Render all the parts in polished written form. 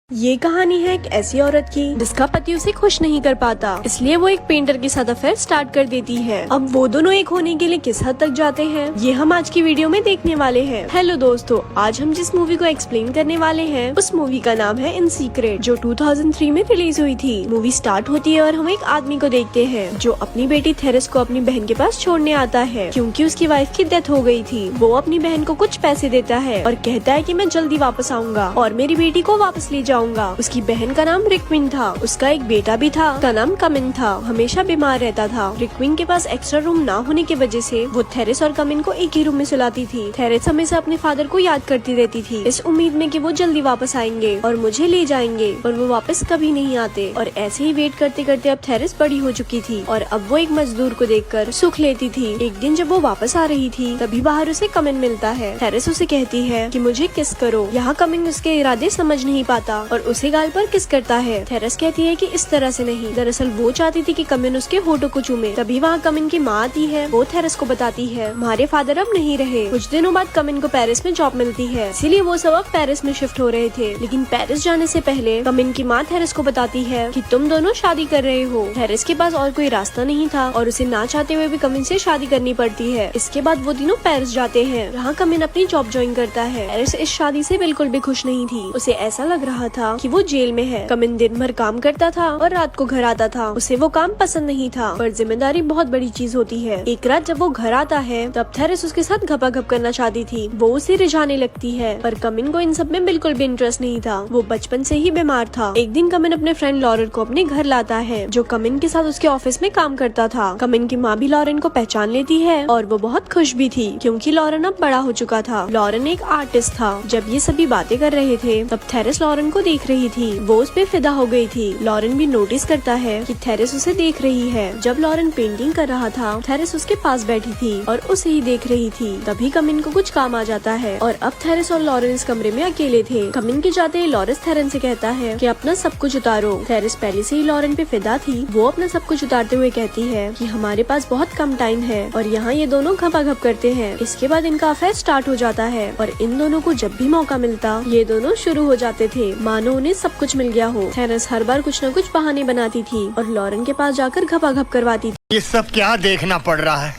ये कहानी है एक ऐसी औरत की जिसका पति उसे खुश नहीं कर पाता, इसलिए वो एक पेंटर के साथ अफेयर स्टार्ट कर देती है। अब वो दोनों एक होने के लिए किस हद तक जाते हैं, ये हम आज की वीडियो में देखने वाले हैं। हेलो दोस्तों, आज हम जिस मूवी को एक्सप्लेन करने वाले हैं उस मूवी का नाम है इन सीक्रेट, जो 2003 में रिलीज हुई थी। मूवी स्टार्ट होती है और हम एक आदमी को देखते हैं जो अपनी बेटी थेरेस को अपनी बहन के पास छोड़ने आता है, क्योंकि उसकी वाइफ की डेथ हो गई थी। वो अपनी बहन को कुछ पैसे देता है और कहता है कि मैं जल्दी वापस आऊंगा और मेरी बेटी को वापस ले जाऊंगा। उसकी बहन का नाम रिक्विन था, उसका एक बेटा भी था, उसका नाम कमिन था, हमेशा बीमार रहता था। रिक्विन के पास एक्स्ट्रा रूम ना होने की वजह से वो थेरेस और कमिन को एक ही रूम में सुलाती थी। थेरेस हमेशा अपने फादर को याद करती रहती थी, इस उम्मीद में कि वो जल्दी वापस आएंगे और मुझे ले जाएंगे, और वो वापस कभी नहीं आते। और ऐसे ही वेट करते करते अब थेरेस बड़ी हो चुकी थी और अब वो एक मजदूर को देखकर सुख लेती थी। एक दिन जब वो वापस आ रही थी तभी बाहर उसे कमिन मिलता है। थेरेस उसे कहती है कि मुझे किस करो। यहाँ कमिन उसके इरादे समझ नहीं पाता और उसे गाल पर किस करता है। थेरेस कहती है कि इस तरह से नहीं, दरअसल वो चाहती थी कि कमिन उसके होठों को चूमे। तभी वहाँ कमिन की माँ आती है। वो थेरेस को बताती है हमारे फादर अब नहीं रहे। कुछ दिनों बाद कमिन को पेरिस में जॉब मिलती है, इसीलिए वो सब अब पेरिस में शिफ्ट हो रहे थे। लेकिन पेरिस जाने से पहले कमिन की माँ थेरेस को बताती है कि तुम दोनों शादी कर रहे हो। थेरेस के पास और कोई रास्ता नहीं था और उसे ना चाहते हुए भी कमिन से शादी करनी पड़ती है। इसके बाद वो तीनों पेरिस जाते हैं, जहाँ कमिन अपनी जॉब ज्वाइन करता है। पेरिस इस शादी से बिल्कुल भी खुश नहीं थी, उसे ऐसा लग रहा था कि वो जेल में है। कमिन दिन भर काम करता था और रात को घर आता था। उसे वो काम पसंद नहीं था, पर जिम्मेदारी बहुत बड़ी चीज होती है। एक रात जब वो घर आता है तब थेरेस उसके साथ घपाघप करना चाहती थी। वो उसे रिझाने लगती है, पर कमिन को इन सब में बिल्कुल भी इंटरेस्ट नहीं था। वो बचपन से ही बीमार था। एक दिन कमिन अपने फ्रेंड लॉरेन को अपने घर लाता है, जो कमिन के साथ उसके ऑफिस में काम करता था। कमिन की माँ भी लॉरेन को पहचान लेती है और वो बहुत खुश भी थी, क्योंकि लॉरेन अब बड़ा हो चुका था। लॉरेन एक आर्टिस्ट था। जब ये सभी बातें कर रहे थे तब थेरेस लॉरेन को देख रही थी। वो उस पे फिदा हो गई थी। लॉरेन भी नोटिस करता है कि थेरेस उसे देख रही है। जब लॉरेन पेंटिंग कर रहा था, थेरेस उसके पास बैठी थी और उसे ही देख रही थी। तभी कमिन को कुछ काम आ जाता है और अब थेरेस और लॉरेन इस कमरे में अकेले थे। कमिन के जाते ही लॉरेन थेरेस से कहता है कि अपना सब कुछ उतारो। थेरेस पहले से ही लॉरेन पे फिदा थी। वो अपना सब कुछ उतारते हुए कहती है कि हमारे पास बहुत कम टाइम है, और यहाँ ये दोनों घपाघप करते हैं। इसके बाद इनका अफेयर स्टार्ट हो जाता है और इन दोनों को जब भी मौका मिलता ये दोनों शुरू हो जाते थे, मानो उन्हें सब कुछ मिल गया हो। थेरेस हर बार कुछ न कुछ बहाने बनाती थी और लॉरेन के पास जाकर घपाघप करवाती थी। ये सब क्या देखना पड़ रहा है?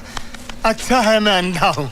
अच्छा है मैं अंधा हूँ।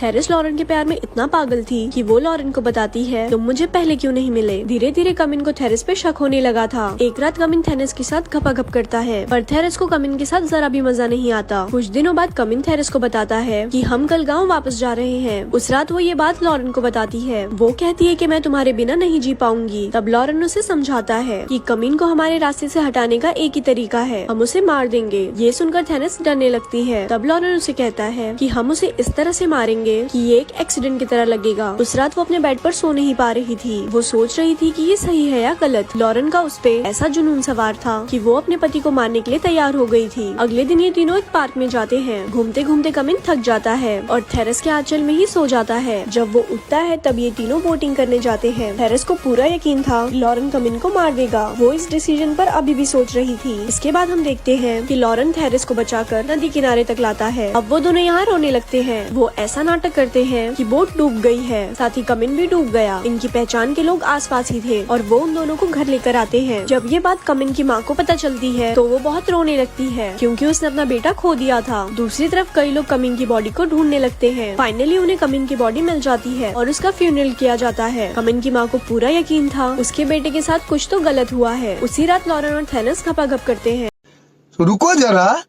थेरेस लॉरेन के प्यार में इतना पागल थी कि वो लॉरेन को बताती है तुम मुझे पहले क्यों नहीं मिले। धीरे धीरे कमिन को थेरेस पे शक होने लगा था। एक रात कमिन थेरेस के साथ घपाघप करता है, पर थेरेस को कमिन के साथ जरा भी मजा नहीं आता। कुछ दिनों बाद कमिन थेरेस को बताता है कि हम कल गाँव वापस जा रहे हैं। उस रात वो ये बात लॉरेन को बताती है। वो कहती है कि मैं तुम्हारे बिना नहीं जी पाऊंगी। तब लॉरेन उसे समझाता है कि कमिन को हमारे रास्ते से हटाने का एक ही तरीका है, हम उसे मार देंगे। ये सुनकर थेरेस डरने लगती है। तब लॉरेन उसे कहता है कि हम उसे इस तरह से मारेंगे कि ये एक एक्सीडेंट की तरह लगेगा। उस रात वो अपने बेड पर सो नहीं पा रही थी। वो सोच रही थी कि ये सही है या गलत। लॉरेन का उस पे ऐसा जुनून सवार था कि वो अपने पति को मारने के लिए तैयार हो गई थी। अगले दिन ये तीनों एक पार्क में जाते हैं। घूमते घूमते कमिन थक जाता है और थेरेस के आंचल में ही सो जाता है। जब वो उठता है तब ये तीनों बोटिंग करने जाते हैं। थेरेस को पूरा यकीन था लॉरेन कमिन को मार देगा। वो इस डिसीजन पर अभी भी सोच रही थी। इसके बाद हम देखते हैं कि लॉरेन थेरेस को बचाकर नदी किनारे तक लाता है। अब वो दोनों यहाँ रोने लगते हैं। वो ऐसा नाटक करते हैं कि बोट डूब गई है, साथ ही कमिन भी डूब गया। इनकी पहचान के लोग आसपास ही थे और वो उन दोनों को घर लेकर आते हैं। जब ये बात कमिन की माँ को पता चलती है तो वो बहुत रोने लगती है, क्योंकि उसने अपना बेटा खो दिया था। दूसरी तरफ कई लोग कमिन की बॉडी को ढूंढने लगते हैं। फाइनली उन्हें कमिन की बॉडी मिल जाती है और उसका फ्यूनरल किया जाता है। कमिन की माँ को पूरा यकीन था उसके बेटे के साथ कुछ तो गलत हुआ है। उसी रात लॉरेन और थेरेस घपाघप करते हैं। रुको जरा,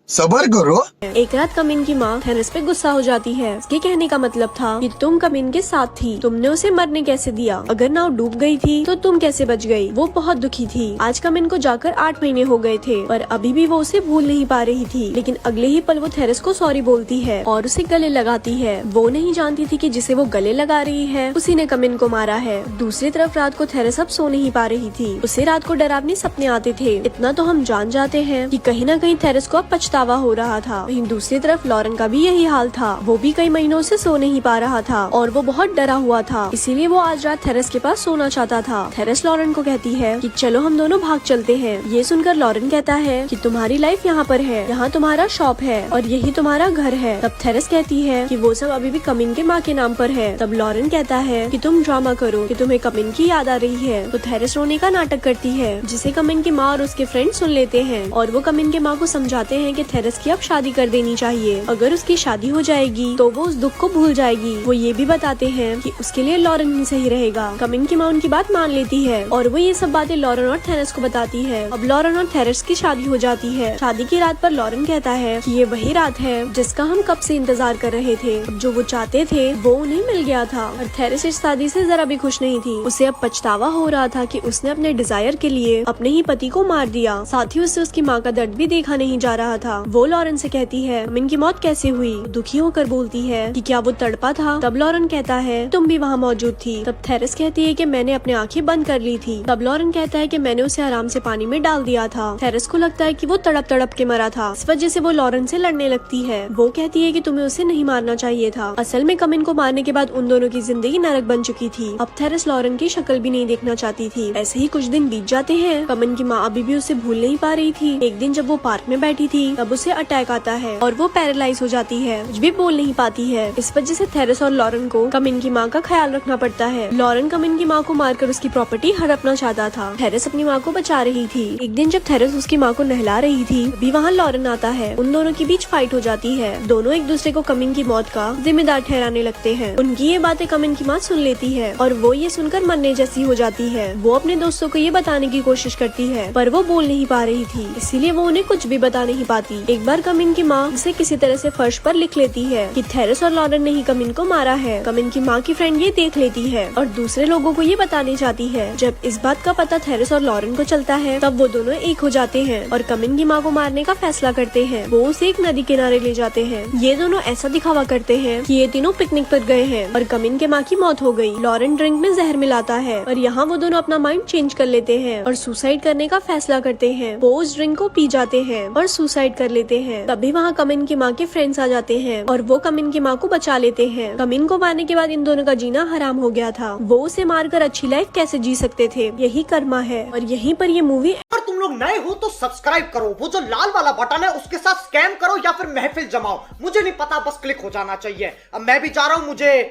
सबर करो। एक रात कमिन की माँ थेरेस पे गुस्सा हो जाती है। इसके कहने का मतलब था कि तुम कमिन के साथ थी, तुमने उसे मरने कैसे दिया? अगर नाव डूब गई थी तो तुम कैसे बच गई? वो बहुत दुखी थी। आज कमिन को जाकर 8 महीने हो गए थे, पर अभी भी वो उसे भूल नहीं पा रही थी। लेकिन अगले ही पल वो थेरेस को सॉरी बोलती है और उसे गले लगाती है। वो नहीं जानती थी कि जिसे वो गले लगा रही है उसी ने कमिन को मारा है। दूसरी तरफ रात को थेरेस अब सो नहीं पा रही थी। उसे रात को डरावने सपने आते थे। इतना तो हम जान जाते हैं कि कहीं न कहीं थेरेस को अब पछतावा पछतावा हो रहा था। वहीं दूसरी तरफ लॉरेन का भी यही हाल था। वो भी कई महीनों से सो नहीं पा रहा था और वो बहुत डरा हुआ था, इसीलिए वो आज रात थेरेस के पास सोना चाहता था। थेरेस लॉरेन को कहती है कि चलो हम दोनों भाग चलते हैं। ये सुनकर लॉरेन कहता है कि तुम्हारी लाइफ यहाँ पर है, यहाँ तुम्हारा शॉप है और यही तुम्हारा घर है। तब थेरेस कहती है कि वो सब अभी भी कमिन के माँ के नाम पर है। तब लॉरेन कहता है कि तुम ड्रामा करो कि तुम्हें कमिन की याद आ रही है। तो थेरेस रोने का नाटक करती है, जिसे कमिन की माँ और उसके फ्रेंड सुन लेते हैं और वो कमिन के माँ को समझाते हैं कि थेरेस की अब शादी कर देनी चाहिए। अगर उसकी शादी हो जाएगी तो वो उस दुख को भूल जाएगी। वो ये भी बताते हैं कि उसके लिए लॉरेन ही सही रहेगा। कमिन की माँ उनकी बात मान लेती है और वो ये सब बातें लॉरेन और थेरेस को बताती है। अब लॉरेन और थेरेस की शादी हो जाती है। शादी की रात पर लॉरेन कहता है कि ये वही रात है जिसका हम कब से इंतजार कर रहे थे। अब जो वो चाहते थे वो उन्हें मिल गया था और थेरेस इस शादी से जरा भी खुश नहीं थी। उसे अब पछतावा हो रहा था कि उसने अपने डिजायर के लिए अपने ही पति को मार दिया। साथ ही उससे उसकी माँ का दर्द भी देखा नहीं जा रहा था। वो लॉरेन से कहती है कमिन की मौत कैसे हुई। दुखी होकर बोलती है कि क्या वो तड़पा था। तब लॉरेन कहता है तुम भी वहाँ मौजूद थी। तब थेरेस कहती है कि मैंने अपनी आंखें बंद कर ली थी। तब लॉरेन कहता है कि मैंने उसे आराम से पानी में डाल दिया था। थेरेस को लगता है कि वो तड़प तड़प के मरा था। इस वजह से वो लॉरेन से लड़ने लगती है। वो कहती है कि तुम्हें उसे नहीं मारना चाहिए था। असल में कमिन को मारने के बाद उन दोनों की जिंदगी नरक बन चुकी थी। अब थेरेस लॉरेन की शक्ल भी नहीं देखना चाहती थी। ऐसे ही कुछ दिन बीत जाते हैं। कमिन की माँ अभी भी उसे भूल नहीं पा रही थी। एक दिन जब वो पार्क में बैठी थी तब उसे अटैक आता है और वो पैरालाइज हो जाती है, कुछ भी बोल नहीं पाती है। इस वजह से थेरेस और लॉरेन को कमिन की माँ का ख्याल रखना पड़ता है। लॉरेन कमिन की माँ को मारकर उसकी प्रॉपर्टी हड़पना चाहता था। थेरेस अपनी माँ को बचा रही थी। एक दिन जब थेरेस उसकी माँ को नहला रही थी तभी वहाँ लॉरेन आता है। उन दोनों के बीच फाइट हो जाती है। दोनों एक दूसरे को कमिन की मौत का जिम्मेदार ठहराने लगते हैं। उनकी ये बातें कमिन की माँ सुन लेती है और वो ये सुनकर मरने जैसी हो जाती है। वो अपने दोस्तों को ये बताने की कोशिश करती है पर वो बोल नहीं पा रही थी, इसीलिए वो उन्हें कुछ भी बता नहीं पाती। एक बार कमिन की माँ उसे किसी तरह से फर्श पर लिख लेती है कि थेरेस और लॉरेन ने ही कमिन को मारा है। कमिन की माँ की फ्रेंड ये देख लेती है और दूसरे लोगों को ये बताने चाहती है। जब इस बात का पता थेरेस और लॉरेन को चलता है तब वो दोनों एक हो जाते हैं और कमिन की माँ को मारने का फैसला करते हैं। वो उसे एक नदी किनारे ले जाते हैं। ये दोनों ऐसा दिखावा करते हैं कि ये तीनों पिकनिक पर गए हैं और कमिन के माँ की मौत हो गई। लॉरेन ड्रिंक में जहर मिलाता है और यहाँ वो दोनों अपना माइंड चेंज कर लेते हैं और सुसाइड करने का फैसला करते हैं। वो उस ड्रिंक को पी जाते हैं और सुसाइड कर लेते हैं। तभी वहाँ कमिन की माँ के फ्रेंड्स आ जाते हैं और वो कमिन की माँ को बचा लेते हैं। कमिन को मारने के बाद इन दोनों का जीना हराम हो गया था। वो उसे मारकर अच्छी लाइफ कैसे जी सकते थे, यही कर्मा है। और यहीं पर ये मूवी। अगर तुम लोग नए हो तो सब्सक्राइब करो, वो जो लाल वाला बटन है उसके साथ स्कैम करो या फिर महफिल जमाओ, मुझे नहीं पता, बस क्लिक हो जाना चाहिए। अब मैं भी जा रहा हूं, मुझे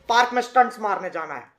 पार्क में स्टंट्स मारने जाना है।